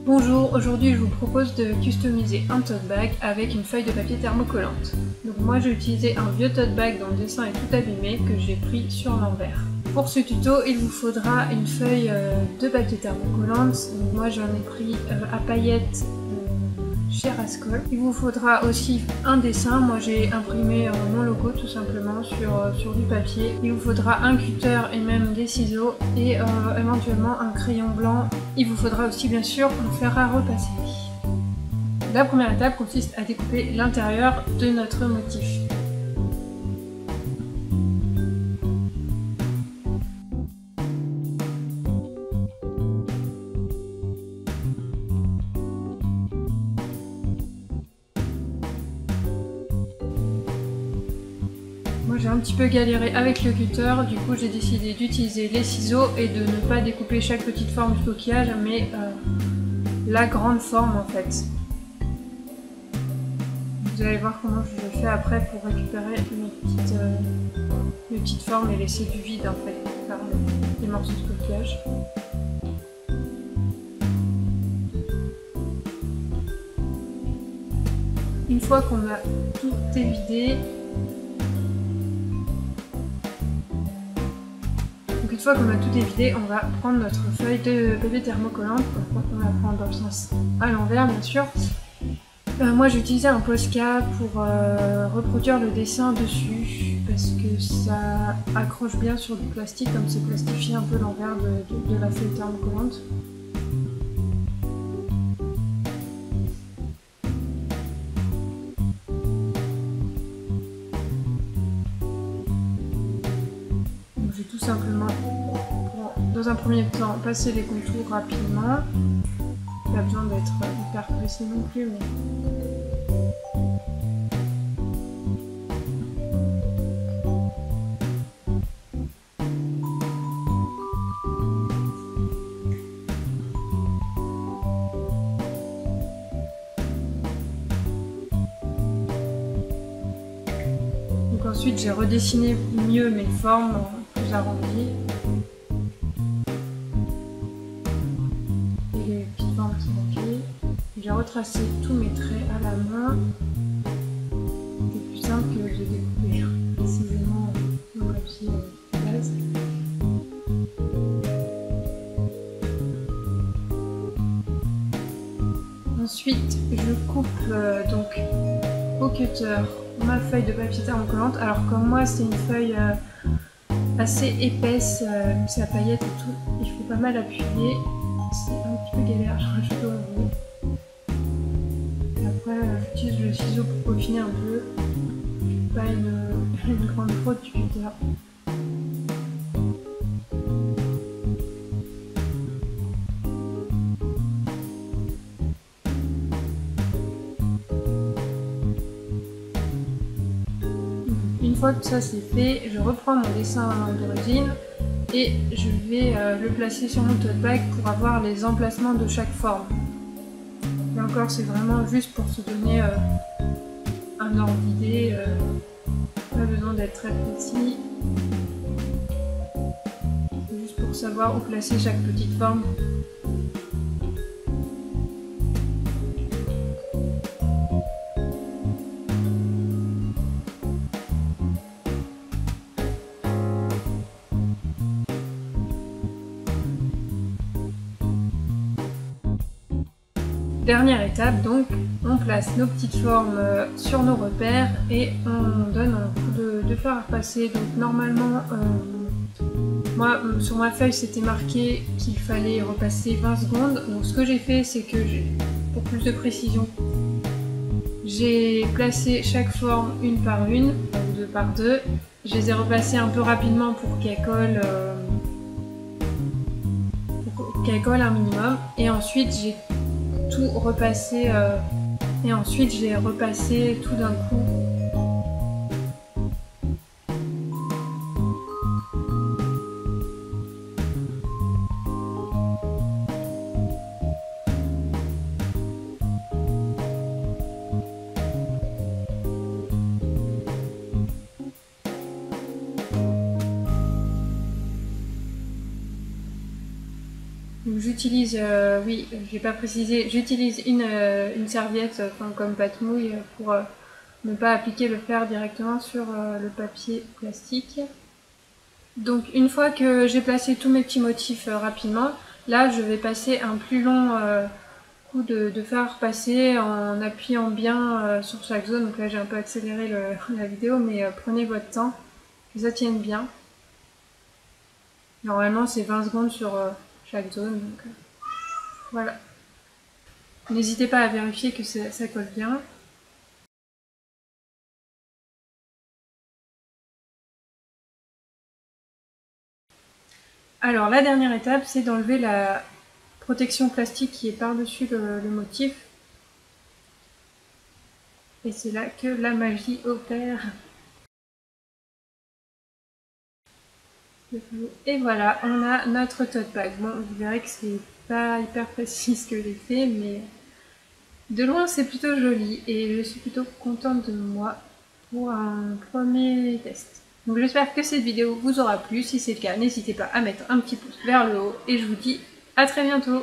Bonjour, aujourd'hui je vous propose de customiser un tote bag avec une feuille de papier thermocollante. Donc moi j'ai utilisé un vieux tote bag dont le dessin est tout abîmé que j'ai pris sur l'envers. Pour ce tuto, il vous faudra une feuille de papier thermocollante. Donc moi j'en ai pris à paillettes chez Rascol. Il vous faudra aussi un dessin. Moi j'ai imprimé mon logo tout simplement sur du papier. Il vous faudra un cutter et même des ciseaux et éventuellement un crayon blanc. Il vous faudra aussi bien sûr un fer à repasser. La première étape consiste à découper l'intérieur de notre motif. Moi j'ai un petit peu galéré avec le cutter, du coup j'ai décidé d'utiliser les ciseaux et de ne pas découper chaque petite forme du coquillage, mais la grande forme en fait. Vous allez voir comment je le fais après pour récupérer mes petites formes et laisser du vide en fait pour faire les morceaux de coquillage. Une fois qu'on a tout évidé, une fois qu'on a tout évidé, on va prendre notre feuille de papier thermocollante. On va prendre dans le sens à l'envers bien sûr. Moi j'ai utilisé un Posca pour reproduire le dessin dessus parce que ça accroche bien sur du plastique, comme c'est plastifié un peu l'envers de la feuille thermocollante. Donc j'ai tout simplement, dans un premier temps, passer les contours rapidement. Pas besoin d'être hyper précis non plus, mais... Donc ensuite j'ai redessiné mieux mes formes plus arrondies. J'ai retracé tous mes traits à la main. C'est plus simple que de découper précisément mon papier base. Ensuite, je coupe donc au cutter ma feuille de papier thermocollante. Alors comme moi, c'est une feuille assez épaisse, c'est à paillettes et tout, il faut pas mal appuyer. C'est un petit peu galère, je dois avouer. Après, j'utilise le ciseau pour peaufiner un peu. Pas une grande faute du cutter. Une fois que ça c'est fait, je reprends mon dessin d'origine et je vais le placer sur mon tote bag pour avoir les emplacements de chaque forme. Et encore, c'est vraiment juste pour se donner un ordre d'idée, pas besoin d'être très précis. C'est juste pour savoir où placer chaque petite forme. Dernière étape, donc, on place nos petites formes sur nos repères et on donne un coup de fer à repasser. Donc normalement, moi sur ma feuille c'était marqué qu'il fallait repasser 20 secondes. Donc ce que j'ai fait, c'est que pour plus de précision, j'ai placé chaque forme une par une, donc deux par deux. Je les ai repassées un peu rapidement pour qu'elles collent un minimum. Et ensuite j'ai tout repassé et ensuite j'ai repassé tout d'un coup. Donc j'utilise, oui, j'ai pas précisé, j'utilise une serviette comme pâte mouille pour ne pas appliquer le fer directement sur le papier plastique. Donc une fois que j'ai placé tous mes petits motifs rapidement, là je vais passer un plus long coup de fer passé en appuyant bien sur chaque zone. Donc là j'ai un peu accéléré la vidéo, mais prenez votre temps, que ça tienne bien. Normalement c'est 20 secondes sur chaque zone, donc voilà. N'hésitez pas à vérifier que ça colle bien. Alors la dernière étape, c'est d'enlever la protection plastique qui est par-dessus le motif. Et c'est là que la magie opère. Et voilà, on a notre tote bag. Bon, vous verrez que c'est pas hyper précis ce que j'ai fait, mais de loin c'est plutôt joli et je suis plutôt contente de moi pour un premier test. Donc j'espère que cette vidéo vous aura plu. Si c'est le cas, n'hésitez pas à mettre un petit pouce vers le haut et je vous dis à très bientôt.